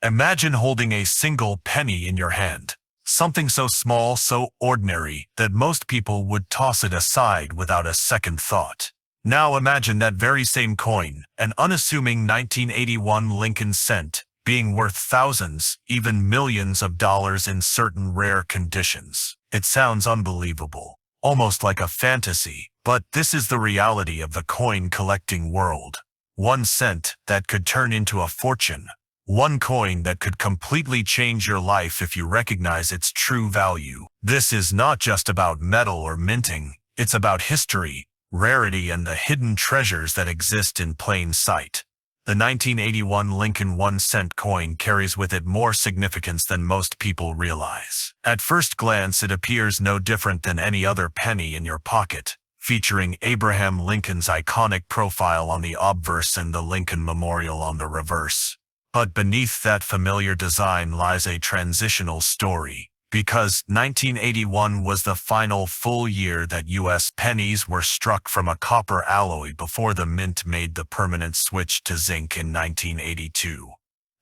Imagine holding a single penny in your hand. Something so small, so ordinary, that most people would toss it aside without a second thought. Now imagine that very same coin, an unassuming 1981 Lincoln cent, being worth thousands, even millions of dollars in certain rare conditions. It sounds unbelievable, almost like a fantasy, but this is the reality of the coin collecting world. 1 cent that could turn into a fortune. One coin that could completely change your life if you recognize its true value. This is not just about metal or minting, it's about history, rarity, and the hidden treasures that exist in plain sight. The 1981 Lincoln 1-cent coin carries with it more significance than most people realize. At first glance, it appears no different than any other penny in your pocket, featuring Abraham Lincoln's iconic profile on the obverse and the Lincoln Memorial on the reverse. But beneath that familiar design lies a transitional story, because 1981 was the final full year that U.S. pennies were struck from a copper alloy before the mint made the permanent switch to zinc in 1982.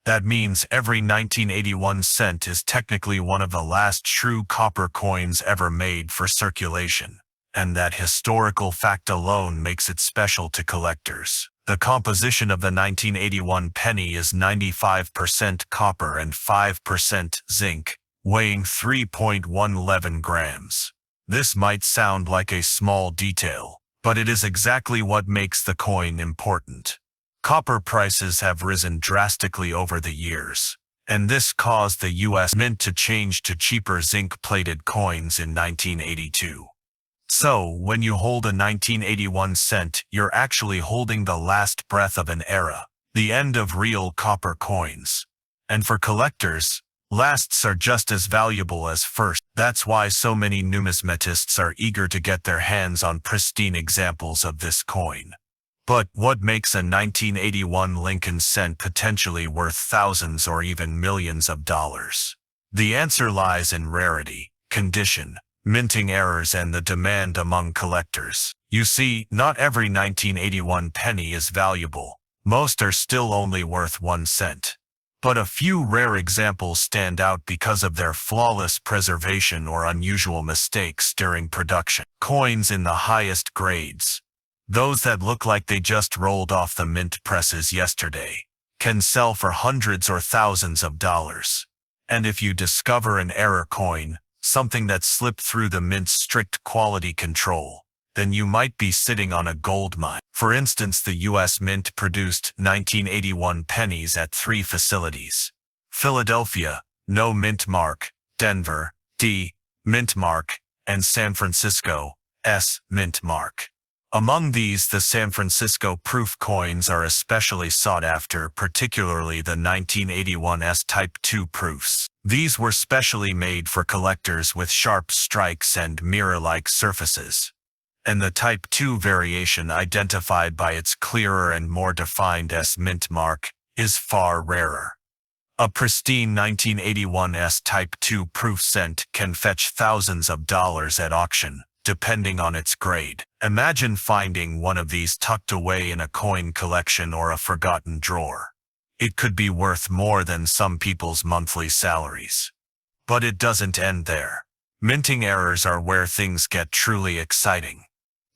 That means every 1981 cent is technically one of the last true copper coins ever made for circulation, and that historical fact alone makes it special to collectors. The composition of the 1981 penny is 95% copper and 5% zinc, weighing 3.111 grams. This might sound like a small detail, but it is exactly what makes the coin important. Copper prices have risen drastically over the years, and this caused the U.S. Mint to change to cheaper zinc-plated coins in 1982. So, when you hold a 1981 cent, you're actually holding the last breath of an era, the end of real copper coins. And for collectors, lasts are just as valuable as first. That's why so many numismatists are eager to get their hands on pristine examples of this coin. But what makes a 1981 Lincoln cent potentially worth thousands or even millions of dollars? The answer lies in rarity, condition, minting errors, and the demand among collectors. You see, not every 1981 penny is valuable. Most are still only worth 1 cent. But a few rare examples stand out because of their flawless preservation or unusual mistakes during production. Coins in the highest grades, those that look like they just rolled off the mint presses yesterday, can sell for hundreds or thousands of dollars. And if you discover an error coin, something that slipped through the mint's strict quality control, then you might be sitting on a gold mine. For instance, the U.S. Mint produced 1981 pennies at 3 facilities: Philadelphia, no mint mark; Denver, D, mint mark; and San Francisco, S, mint mark. Among these, the San Francisco proof coins are especially sought after, particularly the 1981 S Type II proofs. These were specially made for collectors with sharp strikes and mirror-like surfaces. And the Type II variation, identified by its clearer and more defined S mint mark, is far rarer. A pristine 1981 S Type II proof cent can fetch thousands of dollars at auction, depending on its grade. Imagine finding one of these tucked away in a coin collection or a forgotten drawer. It could be worth more than some people's monthly salaries. But it doesn't end there. Minting errors are where things get truly exciting.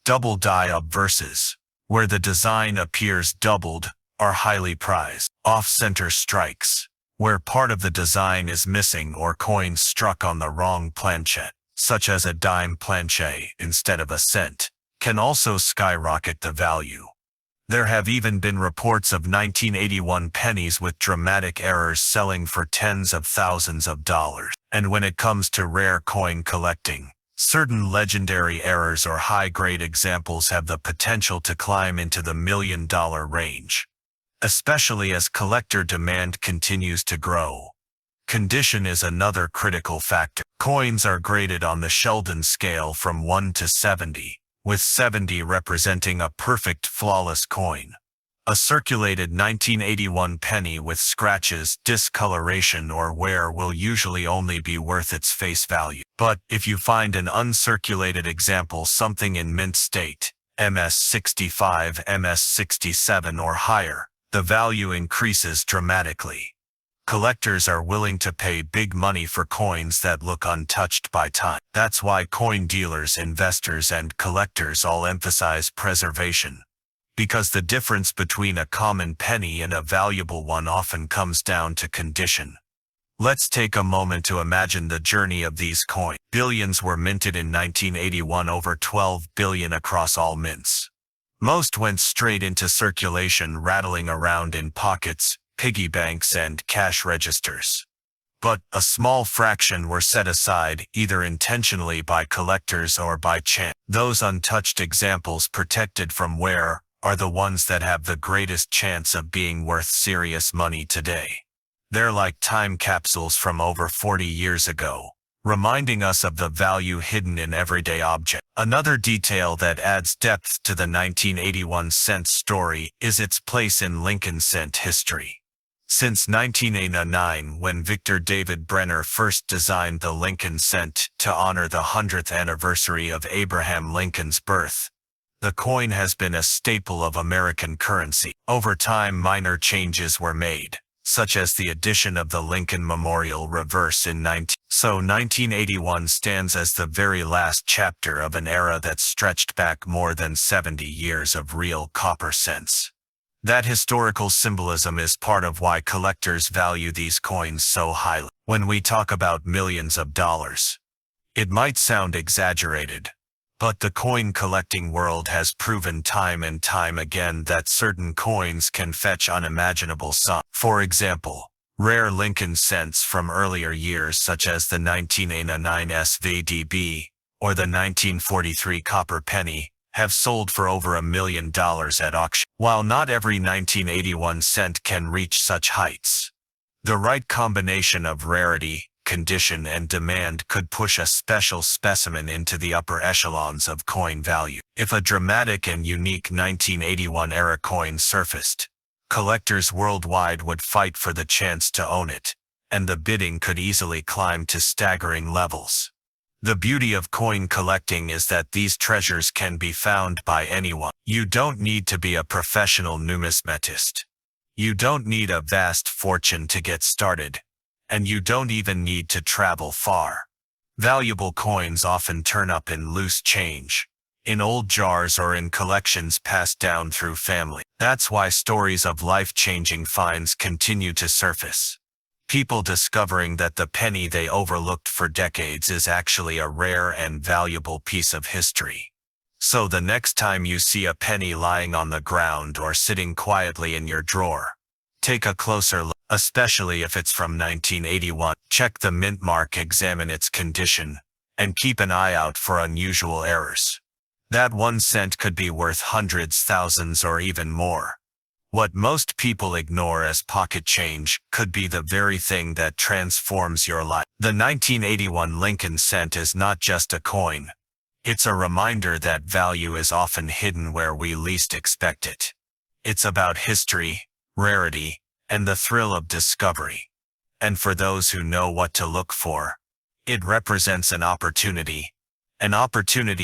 Double die obverses, where the design appears doubled, are highly prized. Off-center strikes, where part of the design is missing or coins struck on the wrong planchet, such as a dime planchet instead of a cent, can also skyrocket the value. There have even been reports of 1981 pennies with dramatic errors selling for tens of thousands of dollars. And when it comes to rare coin collecting, certain legendary errors or high-grade examples have the potential to climb into the million-dollar range, especially as collector demand continues to grow. Condition is another critical factor. Coins are graded on the Sheldon scale from 1 to 70, with 70 representing a perfect, flawless coin. A circulated 1981 penny with scratches, discoloration, or wear will usually only be worth its face value. But if you find an uncirculated example, something in mint state, MS65, MS67 or higher, the value increases dramatically. Collectors are willing to pay big money for coins that look untouched by time. That's why coin dealers, investors, and collectors all emphasize preservation. Because the difference between a common penny and a valuable one often comes down to condition. Let's take a moment to imagine the journey of these coins. Billions were minted in 1981, over 12 billion across all mints. Most went straight into circulation, rattling around in pockets, piggy banks, and cash registers. But a small fraction were set aside, either intentionally by collectors or by chance. Those untouched examples, protected from wear, are the ones that have the greatest chance of being worth serious money today. They're like time capsules from over 40 years ago, reminding us of the value hidden in everyday objects. Another detail that adds depth to the 1981 cent story is its place in Lincoln cent history. Since 1989, when Victor David Brenner first designed the Lincoln cent to honor the 100th anniversary of Abraham Lincoln's birth, the coin has been a staple of American currency. Over time, minor changes were made, such as the addition of the Lincoln Memorial reverse in 1981 stands as the very last chapter of an era that stretched back more than 70 years of real copper cents. That historical symbolism is part of why collectors value these coins so highly. When we talk about millions of dollars, it might sound exaggerated, but the coin collecting world has proven time and time again that certain coins can fetch unimaginable sums. For example, rare Lincoln cents from earlier years, such as the 1989 SVDB or the 1943 copper penny, have sold for over $1 million at auction. While not every 1981 cent can reach such heights, the right combination of rarity, condition, and demand could push a special specimen into the upper echelons of coin value. If a dramatic and unique 1981 era coin surfaced, collectors worldwide would fight for the chance to own it, and the bidding could easily climb to staggering levels. The beauty of coin collecting is that these treasures can be found by anyone. You don't need to be a professional numismatist. You don't need a vast fortune to get started. And you don't even need to travel far. Valuable coins often turn up in loose change, in old jars, or in collections passed down through family. That's why stories of life-changing finds continue to surface. People discovering that the penny they overlooked for decades is actually a rare and valuable piece of history. So the next time you see a penny lying on the ground or sitting quietly in your drawer, take a closer look, especially if it's from 1981. Check the mint mark, examine its condition, and keep an eye out for unusual errors. That 1 cent could be worth hundreds, thousands, or even more. What most people ignore as pocket change could be the very thing that transforms your life. The 1981 Lincoln cent is not just a coin. It's a reminder that value is often hidden where we least expect it. It's about history, rarity, and the thrill of discovery. And for those who know what to look for, it represents an opportunity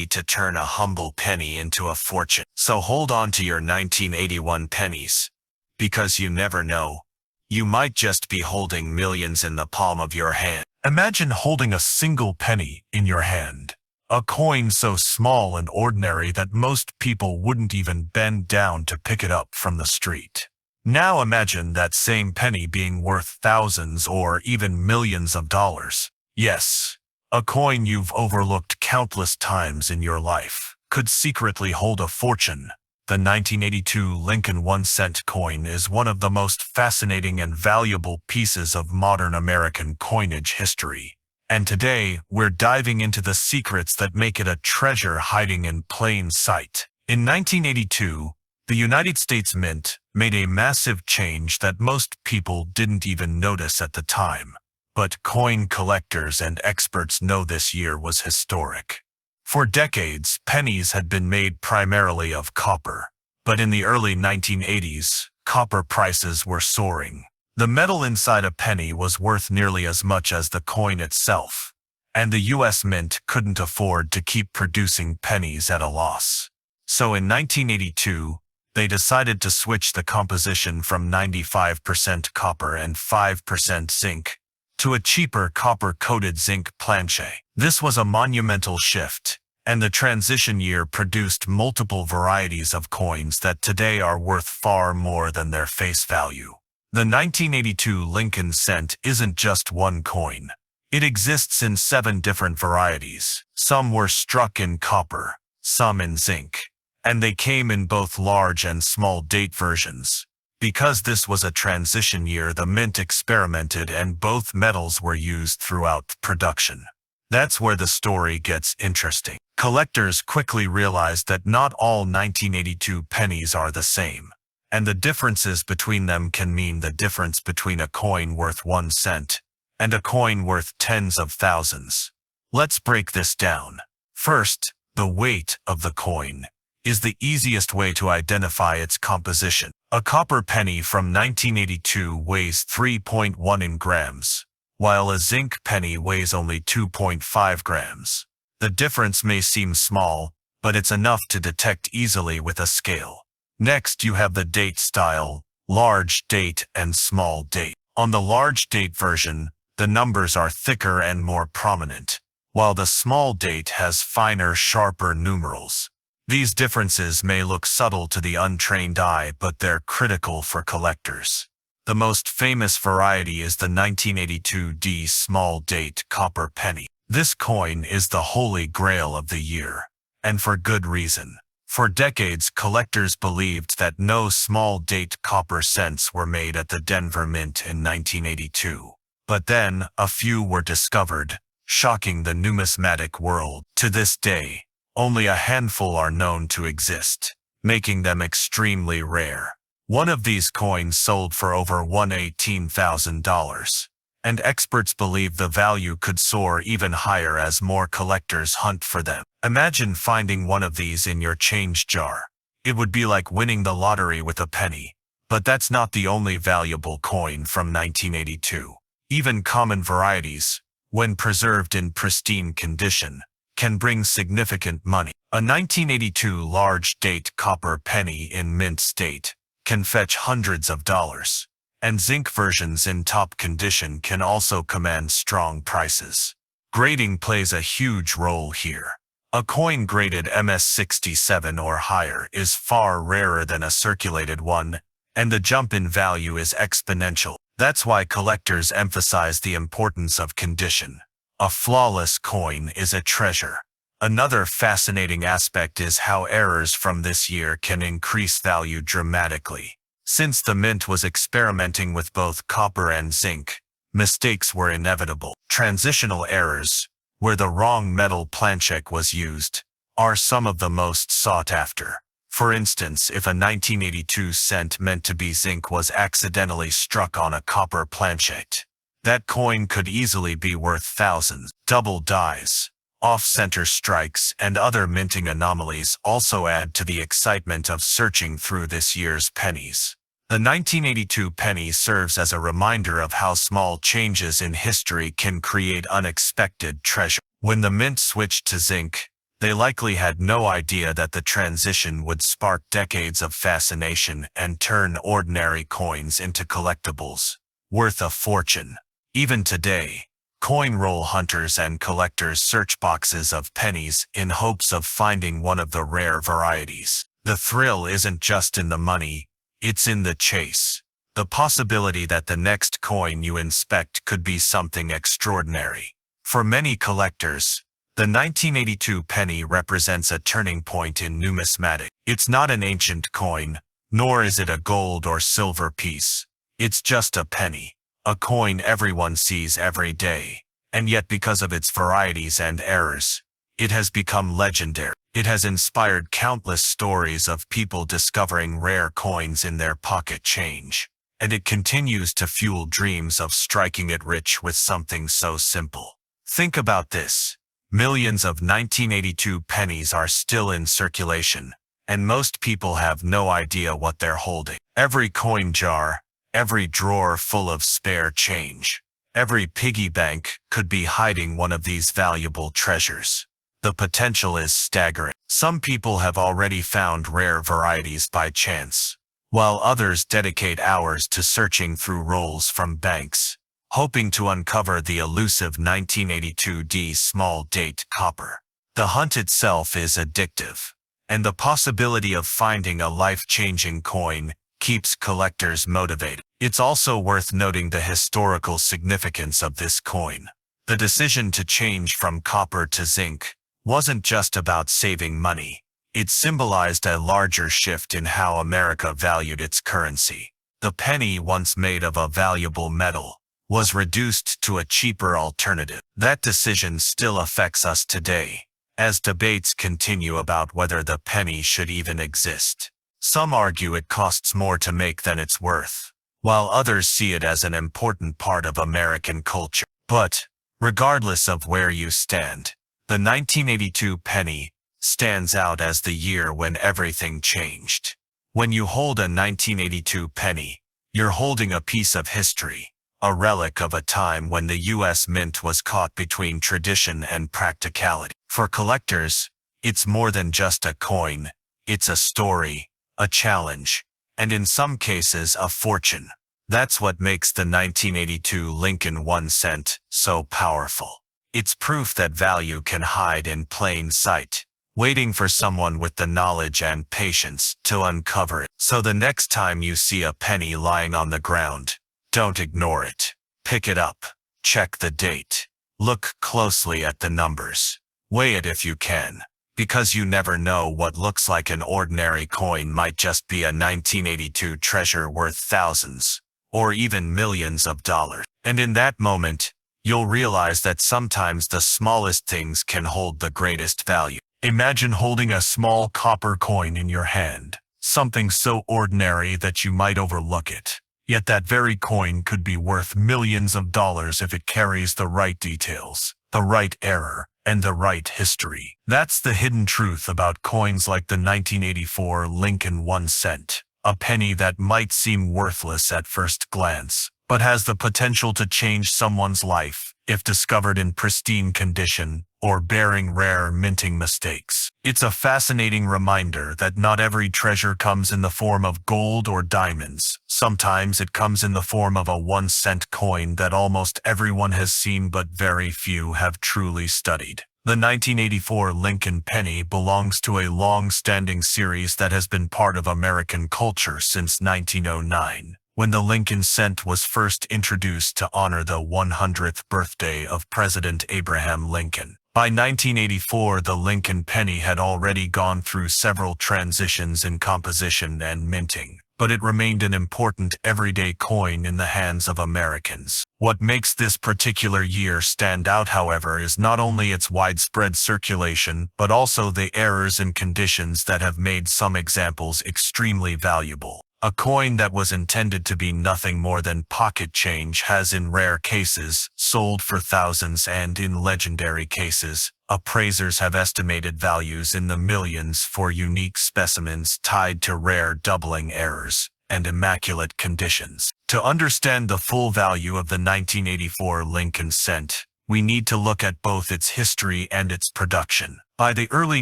to turn a humble penny into a fortune. So hold on to your 1981 pennies, because you never know. You might just be holding millions in the palm of your hand. Imagine holding a single penny in your hand, a coin so small and ordinary that most people wouldn't even bend down to pick it up from the street. Now imagine that same penny being worth thousands or even millions of dollars. Yes, a coin you've overlooked countless times in your life could secretly hold a fortune. The 1982 Lincoln 1-cent coin is one of the most fascinating and valuable pieces of modern American coinage history. And today, we're diving into the secrets that make it a treasure hiding in plain sight. In 1982, the United States Mint made a massive change that most people didn't even notice at the time. But coin collectors and experts know this year was historic. For decades, pennies had been made primarily of copper. But in the early 1980s, copper prices were soaring. The metal inside a penny was worth nearly as much as the coin itself, and the U.S. Mint couldn't afford to keep producing pennies at a loss. So in 1982, they decided to switch the composition from 95% copper and 5% zinc to a cheaper copper-coated zinc planche. This was a monumental shift, and the transition year produced multiple varieties of coins that today are worth far more than their face value. The 1982 Lincoln cent isn't just one coin. It exists in 7 different varieties. Some were struck in copper, some in zinc, and they came in both large and small date versions. Because this was a transition year, the mint experimented and both metals were used throughout production. That's where the story gets interesting. Collectors quickly realized that not all 1982 pennies are the same, and the differences between them can mean the difference between a coin worth 1 cent and a coin worth tens of thousands. Let's break this down. First, the weight of the coin is the easiest way to identify its composition. A copper penny from 1982 weighs 3.1 in grams, while a zinc penny weighs only 2.5 grams. The difference may seem small, but it's enough to detect easily with a scale. Next, you have the date style, large date and small date. On the large date version, the numbers are thicker and more prominent, while the small date has finer, sharper numerals. These differences may look subtle to the untrained eye, but they're critical for collectors. The most famous variety is the 1982D small date copper penny. This coin is the holy grail of the year, and for good reason. For decades, collectors believed that no small date copper cents were made at the Denver Mint in 1982. But then, a few were discovered, shocking the numismatic world. To this day, only a handful are known to exist, making them extremely rare. One of these coins sold for over $118,000, and experts believe the value could soar even higher as more collectors hunt for them. Imagine finding one of these in your change jar. It would be like winning the lottery with a penny. But that's not the only valuable coin from 1982. Even common varieties, when preserved in pristine condition, can bring significant money. A 1982 large date copper penny in mint state can fetch hundreds of dollars, and zinc versions in top condition can also command strong prices. Grading plays a huge role here. A coin graded MS67 or higher is far rarer than a circulated one, and the jump in value is exponential. That's why collectors emphasize the importance of condition. A flawless coin is a treasure. Another fascinating aspect is how errors from this year can increase value dramatically. Since the mint was experimenting with both copper and zinc, mistakes were inevitable. Transitional errors, where the wrong metal planchette was used, are some of the most sought after. For instance, if a 1982 cent meant to be zinc was accidentally struck on a copper planchette, that coin could easily be worth thousands. Double dies, off-center strikes, and other minting anomalies also add to the excitement of searching through this year's pennies. The 1982 penny serves as a reminder of how small changes in history can create unexpected treasure. When the mint switched to zinc, they likely had no idea that the transition would spark decades of fascination and turn ordinary coins into collectibles worth a fortune. Even today, coin roll hunters and collectors search boxes of pennies in hopes of finding one of the rare varieties. The thrill isn't just in the money, it's in the chase. The possibility that the next coin you inspect could be something extraordinary. For many collectors, the 1982 penny represents a turning point in numismatics. It's not an ancient coin, nor is it a gold or silver piece. It's just a penny, a coin everyone sees every day. And yet, because of its varieties and errors, it has become legendary. It has inspired countless stories of people discovering rare coins in their pocket change. And it continues to fuel dreams of striking it rich with something so simple. Think about this. Millions of 1982 pennies are still in circulation, and most people have no idea what they're holding. Every coin jar, every drawer full of spare change, every piggy bank could be hiding one of these valuable treasures. The potential is staggering. Some people have already found rare varieties by chance, while others dedicate hours to searching through rolls from banks, hoping to uncover the elusive 1982D small date copper. The hunt itself is addictive, and the possibility of finding a life-changing coin keeps collectors motivated. It's also worth noting the historical significance of this coin. The decision to change from copper to zinc wasn't just about saving money. It symbolized a larger shift in how America valued its currency. The penny, once made of a valuable metal, was reduced to a cheaper alternative. That decision still affects us today, as debates continue about whether the penny should even exist. Some argue it costs more to make than it's worth, while others see it as an important part of American culture. But, regardless of where you stand, the 1982 penny stands out as the year when everything changed. When you hold a 1982 penny, you're holding a piece of history, a relic of a time when the U.S. Mint was caught between tradition and practicality. For collectors, it's more than just a coin. It's a story, a challenge, and in some cases a fortune. That's what makes the 1982 Lincoln 1 cent so powerful. It's proof that value can hide in plain sight, waiting for someone with the knowledge and patience to uncover it. So the next time you see a penny lying on the ground, don't ignore it. Pick it up. Check the date. Look closely at the numbers. Weigh it if you can, because you never know what looks like an ordinary coin might just be a 1982 treasure worth thousands, or even millions of dollars. And in that moment, you'll realize that sometimes the smallest things can hold the greatest value. Imagine holding a small copper coin in your hand, something so ordinary that you might overlook it. Yet that very coin could be worth millions of dollars if it carries the right details, the right error, and the right history. That's the hidden truth about coins like the 1984 Lincoln 1 cent, a penny that might seem worthless at first glance, but has the potential to change someone's life if discovered in pristine condition or bearing rare minting mistakes. It's a fascinating reminder that not every treasure comes in the form of gold or diamonds. Sometimes it comes in the form of a 1-cent coin that almost everyone has seen but very few have truly studied. The 1984 Lincoln penny belongs to a long-standing series that has been part of American culture since 1909. When the Lincoln cent was first introduced to honor the 100th birthday of President Abraham Lincoln. By 1984, the Lincoln penny had already gone through several transitions in composition and minting, but it remained an important everyday coin in the hands of Americans. What makes this particular year stand out, however, is not only its widespread circulation, but also the errors and conditions that have made some examples extremely valuable. A coin that was intended to be nothing more than pocket change has in rare cases sold for thousands, and in legendary cases, appraisers have estimated values in the millions for unique specimens tied to rare doubling errors and immaculate conditions. To understand the full value of the 1984 Lincoln cent, we need to look at both its history and its production. By the early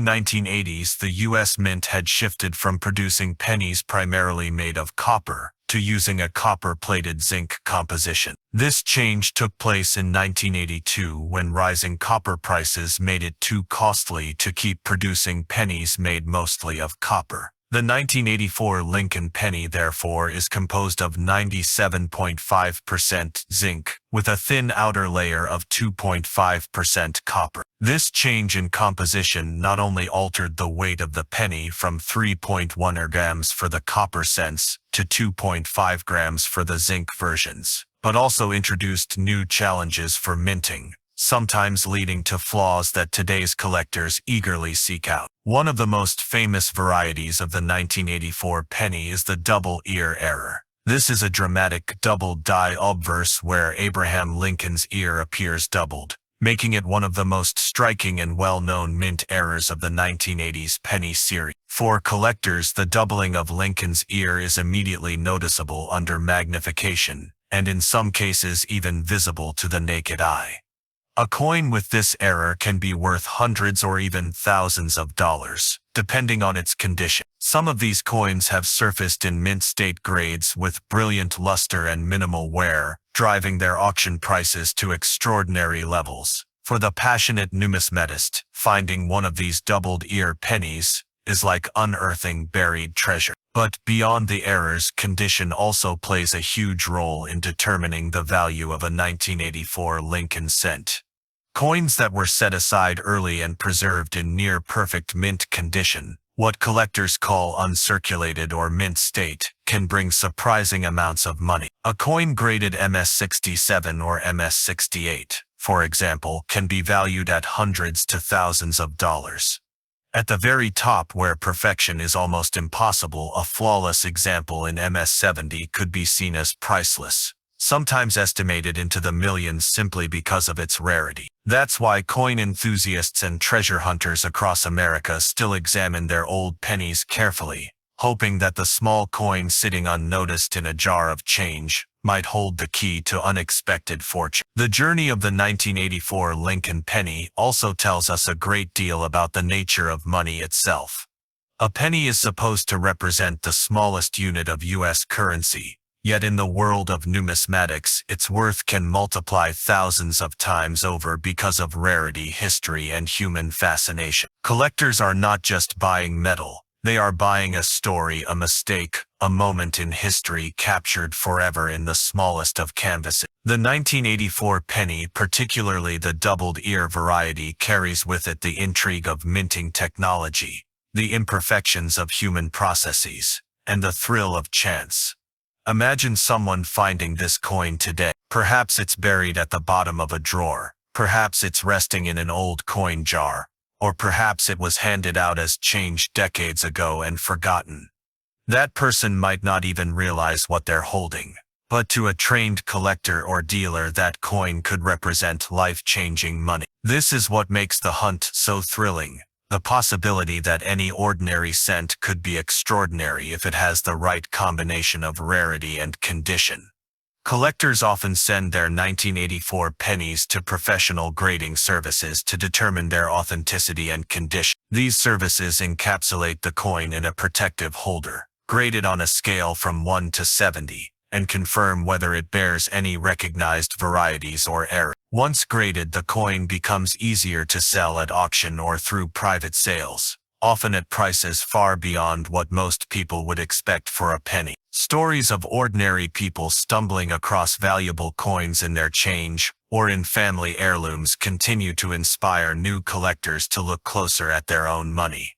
1980s, the U.S. Mint had shifted from producing pennies primarily made of copper to using a copper-plated zinc composition. This change took place in 1982 when rising copper prices made it too costly to keep producing pennies made mostly of copper. The 1984 Lincoln penny, therefore, is composed of 97.5% zinc, with a thin outer layer of 2.5% copper. This change in composition not only altered the weight of the penny from 3.1 grams for the copper cents to 2.5 grams for the zinc versions, but also introduced new challenges for minting, sometimes leading to flaws that today's collectors eagerly seek out. One of the most famous varieties of the 1984 penny is the double ear error. This is a dramatic double die obverse where Abraham Lincoln's ear appears doubled, making it one of the most striking and well-known mint errors of the 1980s penny series. For collectors, the doubling of Lincoln's ear is immediately noticeable under magnification, and in some cases even visible to the naked eye. A coin with this error can be worth hundreds or even thousands of dollars, depending on its condition. Some of these coins have surfaced in mint state grades with brilliant luster and minimal wear, driving their auction prices to extraordinary levels. For the passionate numismatist, finding one of these doubled-ear pennies is like unearthing buried treasure. But beyond the errors, condition also plays a huge role in determining the value of a 1984 Lincoln cent. Coins that were set aside early and preserved in near-perfect mint condition, what collectors call uncirculated or mint state, can bring surprising amounts of money. A coin graded MS-67 or MS-68, for example, can be valued at hundreds to thousands of dollars. At the very top, where perfection is almost impossible, a flawless example in MS-70 could be seen as priceless, sometimes estimated into the millions simply because of its rarity. That's why coin enthusiasts and treasure hunters across America still examine their old pennies carefully, hoping that the small coin sitting unnoticed in a jar of change might hold the key to unexpected fortune. The journey of the 1984 Lincoln penny also tells us a great deal about the nature of money itself. A penny is supposed to represent the smallest unit of U.S. currency, yet in the world of numismatics, its worth can multiply thousands of times over because of rarity, history, and human fascination. Collectors are not just buying metal. They are buying a story, a mistake, a moment in history captured forever in the smallest of canvases. The 1984 penny, particularly the doubled-ear variety, carries with it the intrigue of minting technology, the imperfections of human processes, and the thrill of chance. Imagine someone finding this coin today. Perhaps it's buried at the bottom of a drawer, perhaps it's resting in an old coin jar, or perhaps it was handed out as change decades ago and forgotten. That person might not even realize what they're holding, but to a trained collector or dealer, that coin could represent life-changing money. This is what makes the hunt so thrilling, the possibility that any ordinary cent could be extraordinary if it has the right combination of rarity and condition. Collectors often send their 1984 pennies to professional grading services to determine their authenticity and condition. These services encapsulate the coin in a protective holder, graded on a scale from 1 to 70, and confirm whether it bears any recognized varieties or errors. Once graded, the coin becomes easier to sell at auction or through private sales, often at prices far beyond what most people would expect for a penny. Stories of ordinary people stumbling across valuable coins in their change or in family heirlooms continue to inspire new collectors to look closer at their own money.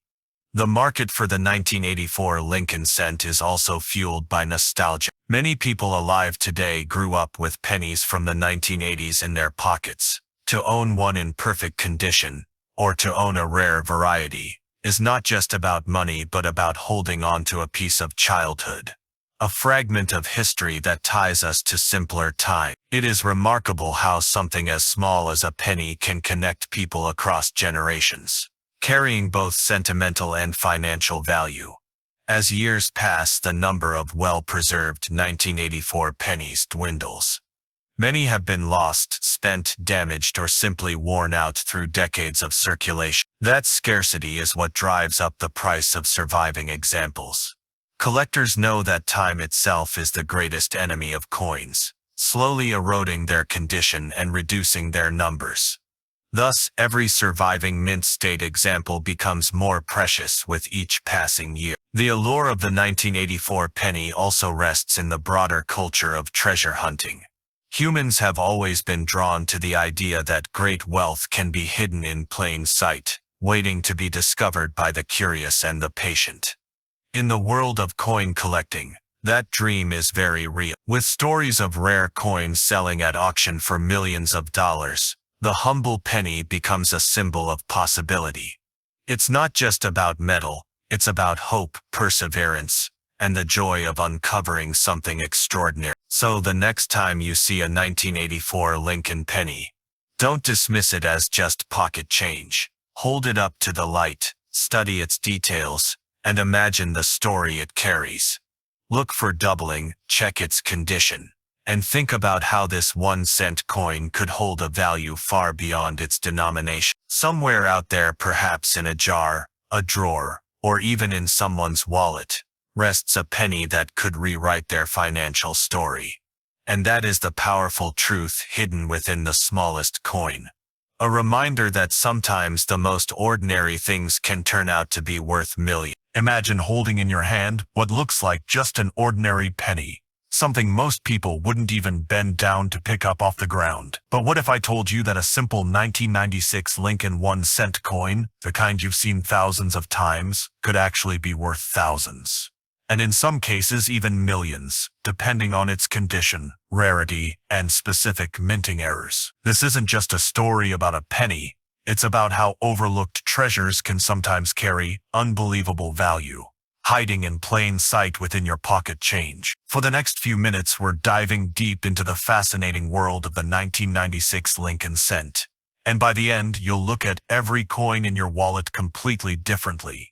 The market for the 1984 Lincoln cent is also fueled by nostalgia. Many people alive today grew up with pennies from the 1980s in their pockets. To own one in perfect condition, or to own a rare variety, is not just about money but about holding on to a piece of childhood, a fragment of history that ties us to simpler time. It is remarkable how something as small as a penny can connect people across generations, carrying both sentimental and financial value. As years pass, the number of well-preserved 1984 pennies dwindles. Many have been lost, spent, damaged, or simply worn out through decades of circulation. That scarcity is what drives up the price of surviving examples. Collectors know that time itself is the greatest enemy of coins, slowly eroding their condition and reducing their numbers. Thus, every surviving mint state example becomes more precious with each passing year. The allure of the 1984 penny also rests in the broader culture of treasure hunting. Humans have always been drawn to the idea that great wealth can be hidden in plain sight, waiting to be discovered by the curious and the patient. In the world of coin collecting, that dream is very real. With stories of rare coins selling at auction for millions of dollars, the humble penny becomes a symbol of possibility. It's not just about metal, it's about hope, perseverance, and the joy of uncovering something extraordinary. So the next time you see a 1984 Lincoln penny, don't dismiss it as just pocket change. Hold it up to the light, study its details, and imagine the story it carries. Look for doubling, check its condition, And think about how this 1 cent coin could hold a value far beyond its denomination. Somewhere out there, perhaps in a jar, a drawer, or even in someone's wallet, rests a penny that could rewrite their financial story. And that is the powerful truth hidden within the smallest coin. A reminder that sometimes the most ordinary things can turn out to be worth millions. Imagine holding in your hand what looks like just an ordinary penny, something most people wouldn't even bend down to pick up off the ground. But what if I told you that a simple 1996 Lincoln 1 cent coin, the kind you've seen thousands of times, could actually be worth thousands? And in some cases even millions, depending on its condition, rarity, and specific minting errors. This isn't just a story about a penny, it's about how overlooked treasures can sometimes carry unbelievable value, hiding in plain sight within your pocket change. For the next few minutes, we're diving deep into the fascinating world of the 1996 Lincoln cent. And by the end, you'll look at every coin in your wallet completely differently.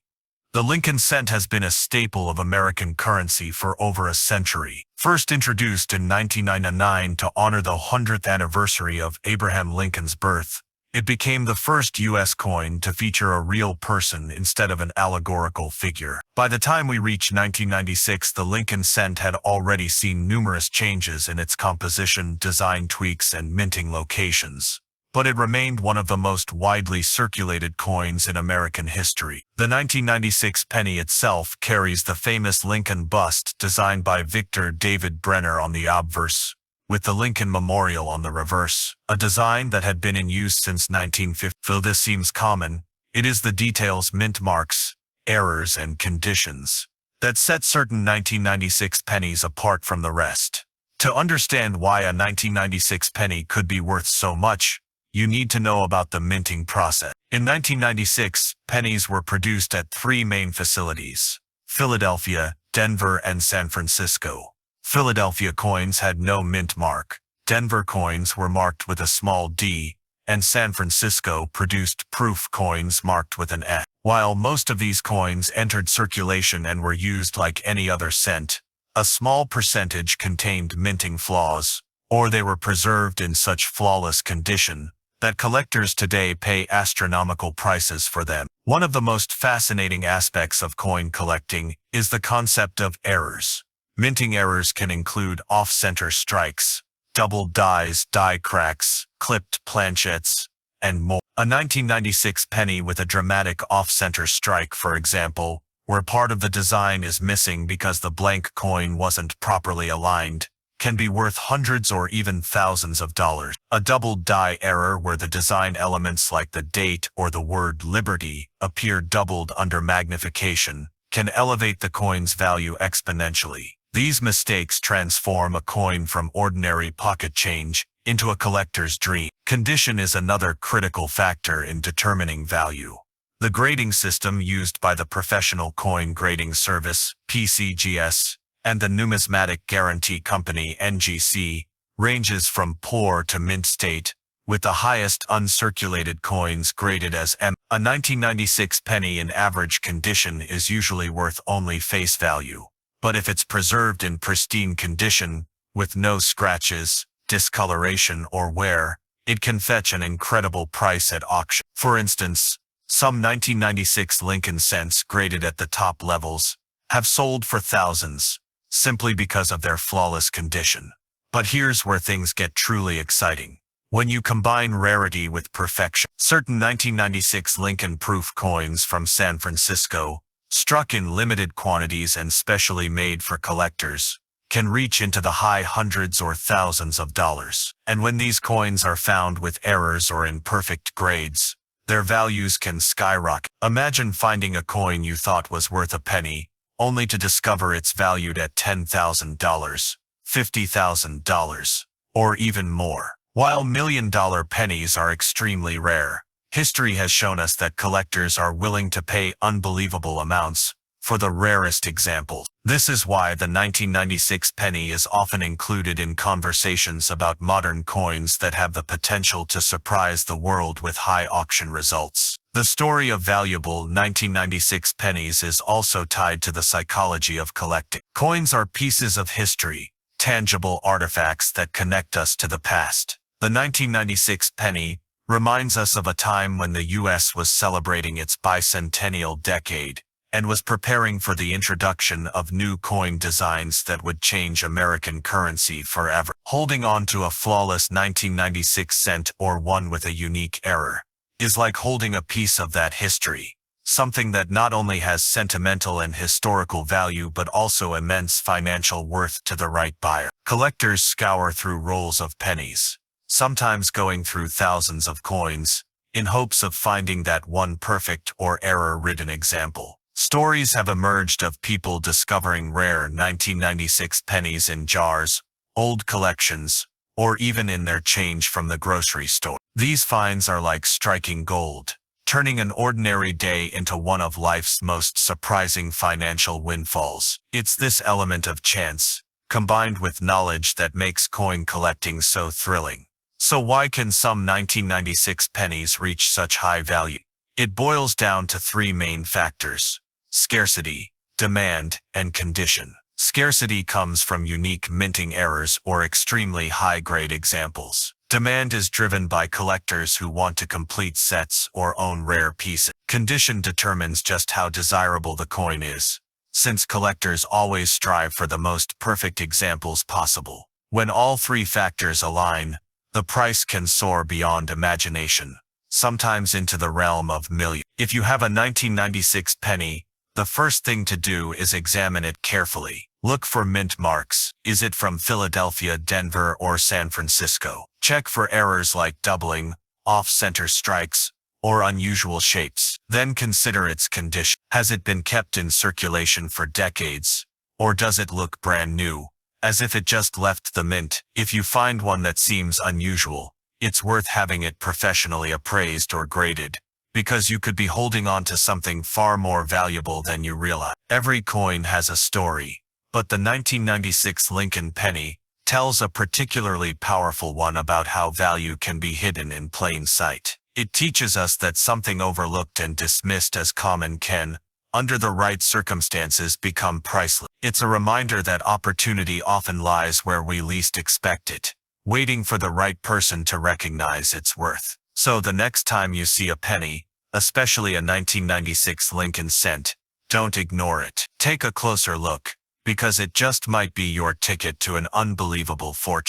The Lincoln cent has been a staple of American currency for over a century. First introduced in 1999 to honor the 100th anniversary of Abraham Lincoln's birth, it became the first U.S. coin to feature a real person instead of an allegorical figure. By the time we reached 1996, the Lincoln cent had already seen numerous changes in its composition, design tweaks, and minting locations. But it remained one of the most widely circulated coins in American history. The 1996 penny itself carries the famous Lincoln bust designed by Victor David Brenner on the obverse, with the Lincoln Memorial on the reverse, a design that had been in use since 1950. Though this seems common, it is the details, mint marks, errors, and conditions that set certain 1996 pennies apart from the rest. To understand why a 1996 penny could be worth so much, you need to know about the minting process. In 1996, pennies were produced at 3 main facilities: Philadelphia, Denver, and San Francisco. Philadelphia coins had no mint mark, Denver coins were marked with a small d, and San Francisco produced proof coins marked with an S. While most of these coins entered circulation and were used like any other cent, a small percentage contained minting flaws, or they were preserved in such flawless condition that collectors today pay astronomical prices for them. One of the most fascinating aspects of coin collecting is the concept of errors. Minting errors can include off-center strikes, double dies, die cracks, clipped planchettes, and more. A 1996 penny with a dramatic off-center strike, for example, where part of the design is missing because the blank coin wasn't properly aligned, can be worth hundreds or even thousands of dollars. A double die error where the design elements like the date or the word liberty appear doubled under magnification can elevate the coin's value exponentially. These mistakes transform a coin from ordinary pocket change into a collector's dream. Condition is another critical factor in determining value. The grading system used by the Professional Coin Grading Service, PCGS, and the Numismatic Guarantee Company, NGC, ranges from poor to mint state, with the highest uncirculated coins graded as M. A 1996 penny in average condition is usually worth only face value, but if it's preserved in pristine condition, with no scratches, discoloration, or wear, it can fetch an incredible price at auction. For instance, some 1996 Lincoln cents graded at the top levels have sold for thousands, simply because of their flawless condition. But here's where things get truly exciting. When you combine rarity with perfection, certain 1996 Lincoln proof coins from San Francisco, struck in limited quantities and specially made for collectors, can reach into the high hundreds or thousands of dollars. And when these coins are found with errors or imperfect grades, their values can skyrocket. Imagine finding a coin you thought was worth a penny, only to discover it's valued at $10,000, $50,000, or even more. While million-dollar pennies are extremely rare, history has shown us that collectors are willing to pay unbelievable amounts for the rarest examples. This is why the 1996 penny is often included in conversations about modern coins that have the potential to surprise the world with high auction results. The story of valuable 1996 pennies is also tied to the psychology of collecting. Coins are pieces of history, tangible artifacts that connect us to the past. The 1996 penny reminds us of a time when the U.S. was celebrating its bicentennial decade and was preparing for the introduction of new coin designs that would change American currency forever. Holding on to a flawless 1996 cent or one with a unique error is like holding a piece of that history, something that not only has sentimental and historical value but also immense financial worth to the right buyer. Collectors scour through rolls of pennies, sometimes going through thousands of coins, in hopes of finding that one perfect or error-ridden example. Stories have emerged of people discovering rare 1996 pennies in jars, old collections, or even in their change from the grocery store. These finds are like striking gold, turning an ordinary day into one of life's most surprising financial windfalls. It's this element of chance, combined with knowledge, that makes coin collecting so thrilling. So why can some 1996 pennies reach such high value? It boils down to three main factors: scarcity, demand, and condition. Scarcity comes from unique minting errors or extremely high-grade examples. Demand is driven by collectors who want to complete sets or own rare pieces. Condition determines just how desirable the coin is, since collectors always strive for the most perfect examples possible. When all three factors align, the price can soar beyond imagination, sometimes into the realm of millions. If you have a 1996 penny, the first thing to do is examine it carefully. Look for mint marks. Is it from Philadelphia, Denver, or San Francisco? Check for errors like doubling, off-center strikes, or unusual shapes. Then consider its condition. Has it been kept in circulation for decades? Or does it look brand new, as if it just left the mint? If you find one that seems unusual, it's worth having it professionally appraised or graded, because you could be holding on to something far more valuable than you realize. Every coin has a story, but the 1996 Lincoln penny tells a particularly powerful one about how value can be hidden in plain sight. It teaches us that something overlooked and dismissed as common can, under the right circumstances, become priceless. It's a reminder that opportunity often lies where we least expect it, waiting for the right person to recognize its worth. So the next time you see a penny, especially a 1996 Lincoln cent, don't ignore it. Take a closer look, because it just might be your ticket to an unbelievable fortune.